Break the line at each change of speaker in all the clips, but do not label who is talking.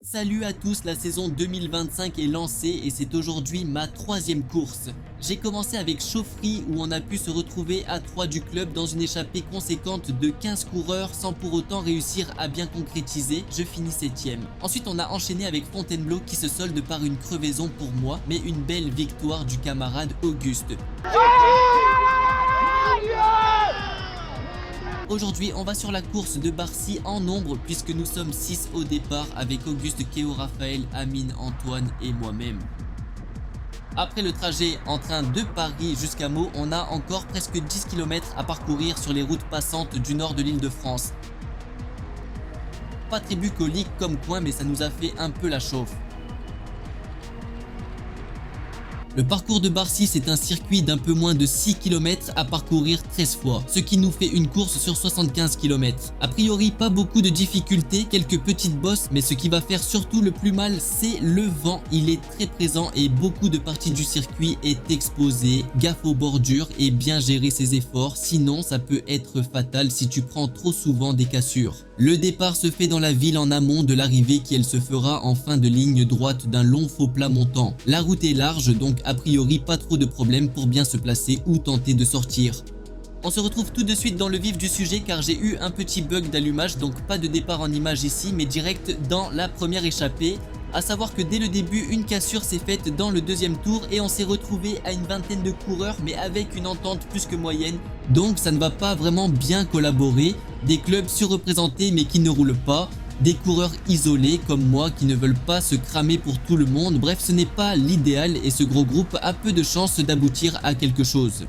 Salut à tous, la saison 2025 est lancée et c'est aujourd'hui ma troisième course. J'ai commencé avec Chauffry où on a pu se retrouver à 3 du club dans une échappée conséquente de 15 coureurs sans pour autant réussir à bien concrétiser, je finis 7ème. Ensuite on a enchaîné avec Fontainebleau qui se solde par une crevaison pour moi, mais une belle victoire du camarade Auguste. Aujourd'hui, on va sur la course de Barcy en nombre puisque nous sommes 6 au départ avec Auguste, Kéo, Raphaël, Amine, Antoine et moi-même. Après le trajet en train de Paris jusqu'à Meaux, on a encore presque 10 km à parcourir sur les routes passantes du nord de l'Île-de-France. Pas très bucolique comme coin, mais ça nous a fait un peu la chauffe. Le parcours de Barcy, c'est un circuit d'un peu moins de 6 km à parcourir 13 fois, ce qui nous fait une course sur 75 km. A priori, pas beaucoup de difficultés, quelques petites bosses, mais ce qui va faire surtout le plus mal, c'est le vent. Il est très présent et beaucoup de parties du circuit est exposée. Gaffe aux bordures et bien gérer ses efforts, sinon ça peut être fatal si tu prends trop souvent des cassures. Le départ se fait dans la ville en amont de l'arrivée qui elle se fera en fin de ligne droite d'un long faux plat montant. La route est large donc a priori pas trop de problèmes pour bien se placer ou tenter de sortir. On se retrouve tout de suite dans le vif du sujet car j'ai eu un petit bug d'allumage, donc pas de départ en image ici mais direct dans la première échappée. A savoir que dès le début une cassure s'est faite dans le deuxième tour et on s'est retrouvé à une vingtaine de coureurs mais avec une entente plus que moyenne, donc ça ne va pas vraiment bien collaborer. Des clubs surreprésentés mais qui ne roulent pas, des coureurs isolés comme moi qui ne veulent pas se cramer pour tout le monde, bref ce n'est pas l'idéal et ce gros groupe a peu de chances d'aboutir à quelque chose.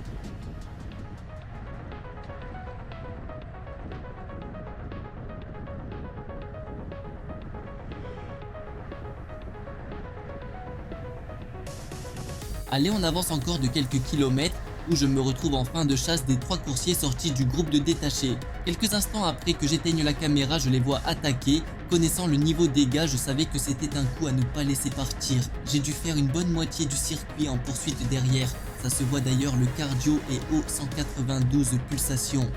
Allez, on avance encore de quelques kilomètres où je me retrouve en fin de chasse des 3 coursiers sortis du groupe de détachés. Quelques instants après que j'éteigne la caméra, je les vois attaquer. Connaissant le niveau de dégâts, je savais que c'était un coup à ne pas laisser partir. J'ai dû faire une bonne moitié du circuit en poursuite derrière. Ça se voit d'ailleurs, le cardio est haut, 192 pulsations.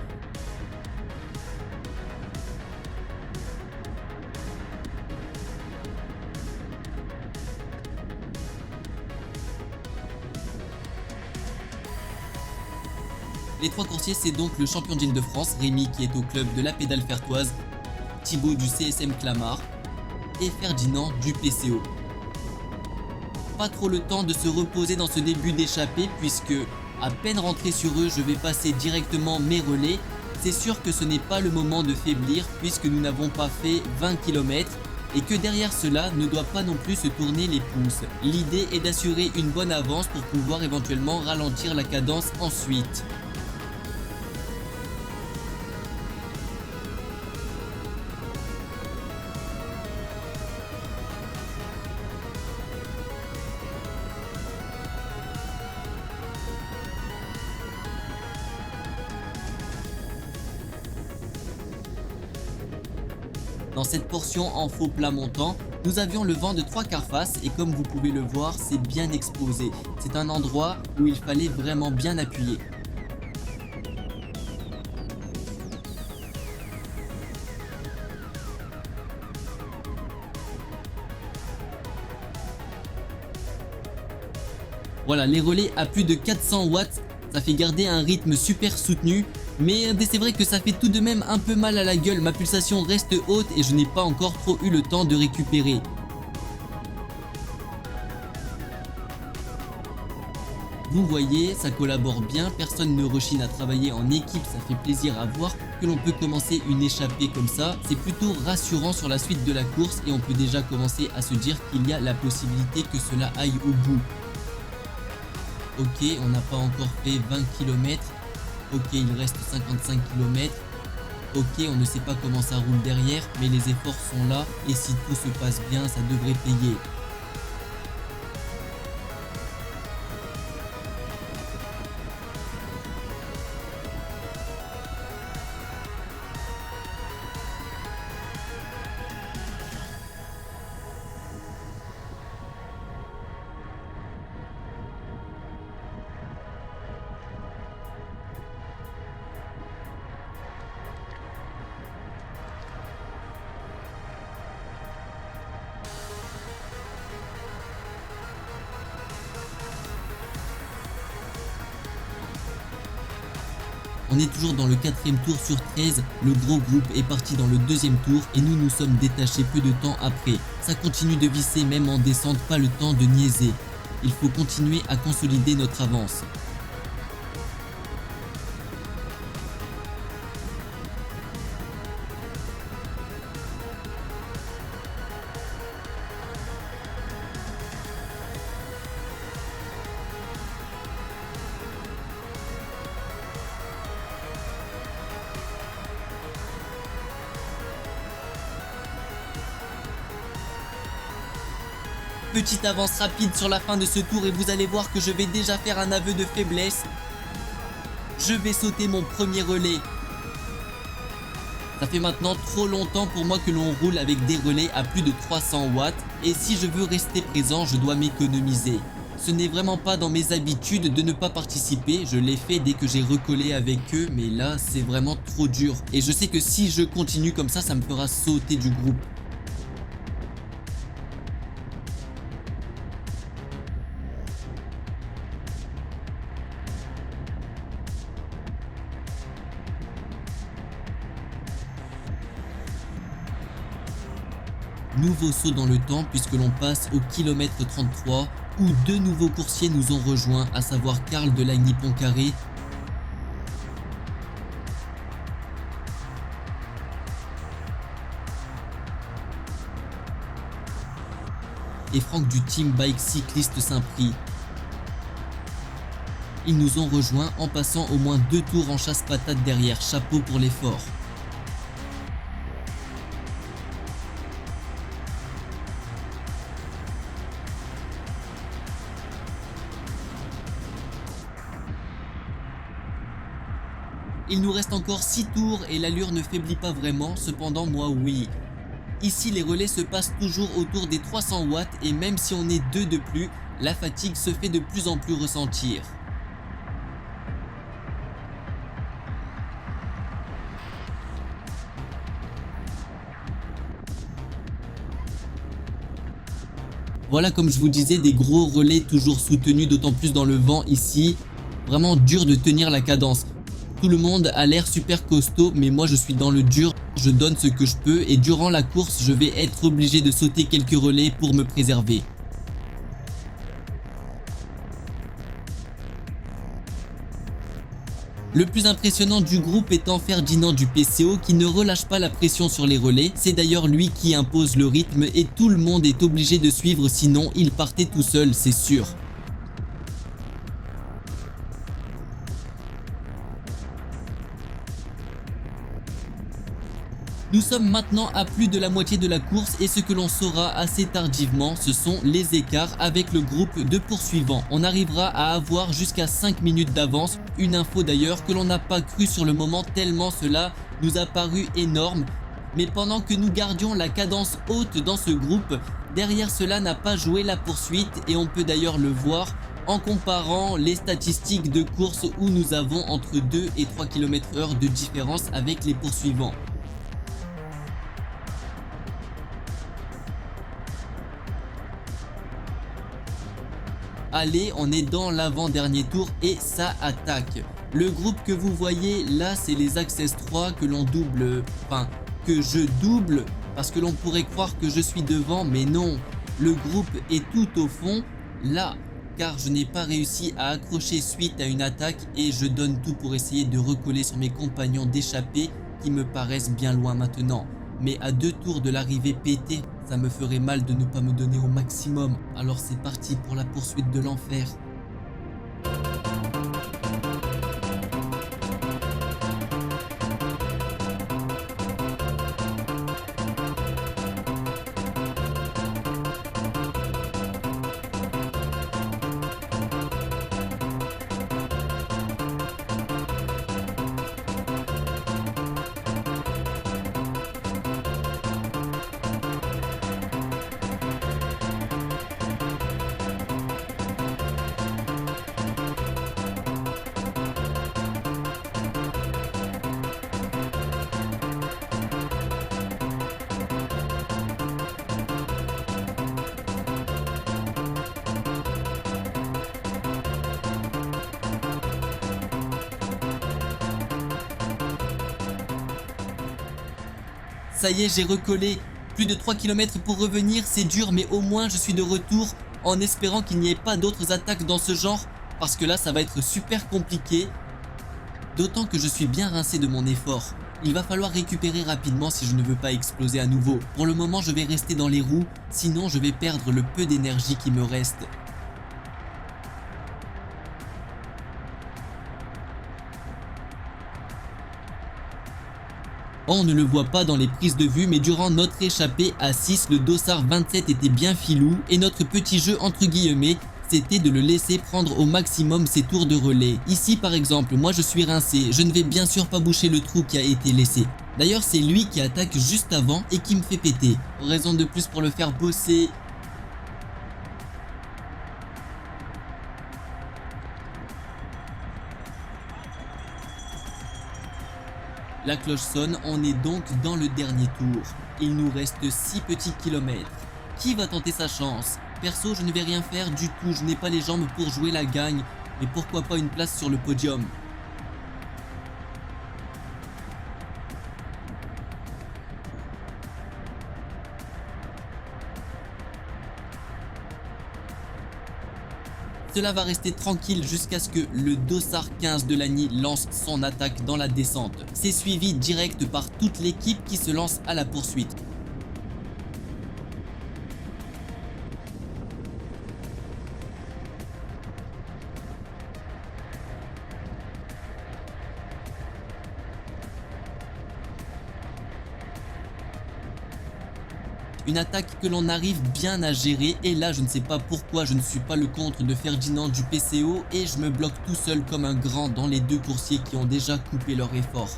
Les 3 coursiers, c'est donc le champion d'Île-de-France, Rémi qui est au club de la pédale fertoise, Thibaut du CSM Clamart et Ferdinand du PCO. Pas trop le temps de se reposer dans ce début d'échappée puisque à peine rentré sur eux, je vais passer directement mes relais. C'est sûr que ce n'est pas le moment de faiblir puisque nous n'avons pas fait 20 km et que derrière cela ne doit pas non plus se tourner les pouces. L'idée est d'assurer une bonne avance pour pouvoir éventuellement ralentir la cadence ensuite. Dans cette portion en faux plat montant, nous avions le vent de 3/4 face et comme vous pouvez le voir, c'est bien exposé. C'est un endroit où il fallait vraiment bien appuyer. Voilà, les relais à plus de 400 watts, ça fait garder un rythme super soutenu. Mais c'est vrai que ça fait tout de même un peu mal à la gueule, ma pulsation reste haute et je n'ai pas encore trop eu le temps de récupérer. Vous voyez, ça collabore bien, personne ne rechigne à travailler en équipe, ça fait plaisir à voir que l'on peut commencer une échappée comme ça. C'est plutôt rassurant sur la suite de la course et on peut déjà commencer à se dire qu'il y a la possibilité que cela aille au bout. Ok, on n'a pas encore fait 20 km. Ok, il reste 55 km. Ok, on ne sait pas comment ça roule derrière, mais les efforts sont là et si tout se passe bien, ça devrait payer. On est toujours dans le 4e tour sur 13, le gros groupe est parti dans le 2e tour et nous nous sommes détachés peu de temps après. Ça continue de visser même en descente, pas le temps de niaiser. Il faut continuer à consolider notre avance. Petite avance rapide sur la fin de ce tour et vous allez voir que je vais déjà faire un aveu de faiblesse. Je vais sauter mon premier relais. Ça fait maintenant trop longtemps pour moi que l'on roule avec des relais à plus de 300 watts et si je veux rester présent, je dois m'économiser. Ce n'est vraiment pas dans mes habitudes de ne pas participer, je l'ai fait dès que j'ai recollé avec eux, mais là c'est vraiment trop dur. Et je sais que si je continue comme ça me fera sauter du groupe. Nouveau saut dans le temps puisque l'on passe au kilomètre 33 où deux nouveaux coursiers nous ont rejoints, à savoir Karl de Lagny Pontcarré et Franck du team Bike Cycliste Saint-Prix. Ils nous ont rejoints en passant au moins 2 tours en chasse-patate derrière, chapeau pour l'effort. Il nous reste encore 6 tours et l'allure ne faiblit pas vraiment, cependant moi oui. Ici les relais se passent toujours autour des 300 watts et même si on est 2 de plus, la fatigue se fait de plus en plus ressentir. Voilà, comme je vous disais, des gros relais toujours soutenus, d'autant plus dans le vent ici. Vraiment dur de tenir la cadence. Tout le monde a l'air super costaud, mais moi je suis dans le dur, je donne ce que je peux et durant la course je vais être obligé de sauter quelques relais pour me préserver. Le plus impressionnant du groupe étant Ferdinand du PCO qui ne relâche pas la pression sur les relais, c'est d'ailleurs lui qui impose le rythme et tout le monde est obligé de suivre sinon il partait tout seul, c'est sûr. Nous sommes maintenant à plus de la moitié de la course et ce que l'on saura assez tardivement, ce sont les écarts avec le groupe de poursuivants. On arrivera à avoir jusqu'à 5 minutes d'avance, une info d'ailleurs que l'on n'a pas cru sur le moment tellement cela nous a paru énorme. Mais pendant que nous gardions la cadence haute dans ce groupe, derrière cela n'a pas joué la poursuite et on peut d'ailleurs le voir en comparant les statistiques de course où nous avons entre 2 et 3 km/h de différence avec les poursuivants. Allez, on est dans l'avant-dernier tour et ça attaque. Le groupe que vous voyez là, c'est les Access 3 que l'on double, enfin que je double parce que l'on pourrait croire que je suis devant, mais non. Le groupe est tout au fond, là, car je n'ai pas réussi à accrocher suite à une attaque et je donne tout pour essayer de recoller sur mes compagnons d'échappée qui me paraissent bien loin maintenant. Mais à 2 tours de l'arrivée pétée, ça me ferait mal de ne pas me donner au maximum. Alors c'est parti pour la poursuite de l'enfer. Ça y est, j'ai recollé. Plus de 3 km pour revenir, c'est dur, mais au moins je suis de retour, en espérant qu'il n'y ait pas d'autres attaques dans ce genre, parce que là ça va être super compliqué. D'autant que je suis bien rincé de mon effort. Il va falloir récupérer rapidement si je ne veux pas exploser à nouveau. Pour le moment je vais rester dans les roues, sinon je vais perdre le peu d'énergie qui me reste. On ne le voit pas dans les prises de vue, mais durant notre échappée à 6, le dossard 27 était bien filou et notre petit jeu entre guillemets, c'était de le laisser prendre au maximum ses tours de relais. Ici par exemple, moi je suis rincé, je ne vais bien sûr pas boucher le trou qui a été laissé. D'ailleurs c'est lui qui attaque juste avant et qui me fait péter. Raison de plus pour le faire bosser. La cloche sonne, on est donc dans le dernier tour. Il nous reste 6 petits kilomètres. Qui va tenter sa chance? Perso, je ne vais rien faire du tout, je n'ai pas les jambes pour jouer la gagne. Mais pourquoi pas une place sur le podium? Cela va rester tranquille jusqu'à ce que le dossard 15 de Lagny lance son attaque dans la descente. C'est suivi direct par toute l'équipe qui se lance à la poursuite. Une attaque que l'on arrive bien à gérer et là je ne sais pas pourquoi je ne suis pas le contre de Ferdinand du PCO et je me bloque tout seul comme un grand dans les deux coursiers qui ont déjà coupé leur effort.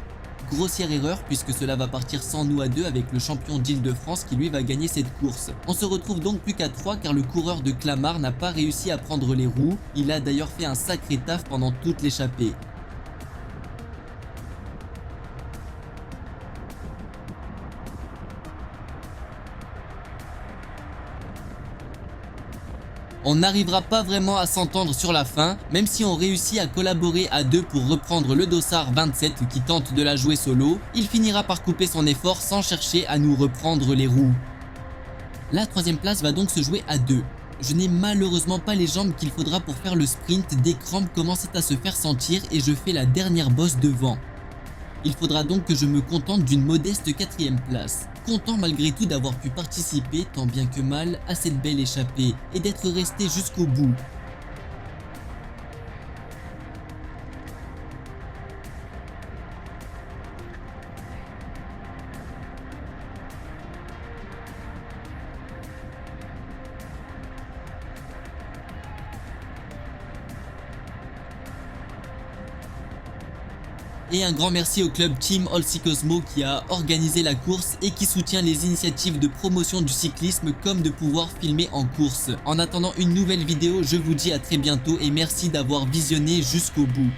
Grossière erreur puisque cela va partir sans nous à deux avec le champion d'Île-de-France qui lui va gagner cette course. On se retrouve donc plus qu'à 3 car le coureur de Clamart n'a pas réussi à prendre les roues, il a d'ailleurs fait un sacré taf pendant toute l'échappée. On n'arrivera pas vraiment à s'entendre sur la fin, même si on réussit à collaborer à deux pour reprendre le dossard 27 qui tente de la jouer solo, il finira par couper son effort sans chercher à nous reprendre les roues. La troisième place va donc se jouer à deux. Je n'ai malheureusement pas les jambes qu'il faudra pour faire le sprint, des crampes commencent à se faire sentir et je fais la dernière bosse devant. Il faudra donc que je me contente d'une modeste 4e place. Content malgré tout d'avoir pu participer, tant bien que mal, à cette belle échappée et d'être resté jusqu'au bout. Et un grand merci au club Team Olsi Cosmo qui a organisé la course et qui soutient les initiatives de promotion du cyclisme comme de pouvoir filmer en course. En attendant une nouvelle vidéo, je vous dis à très bientôt et merci d'avoir visionné jusqu'au bout.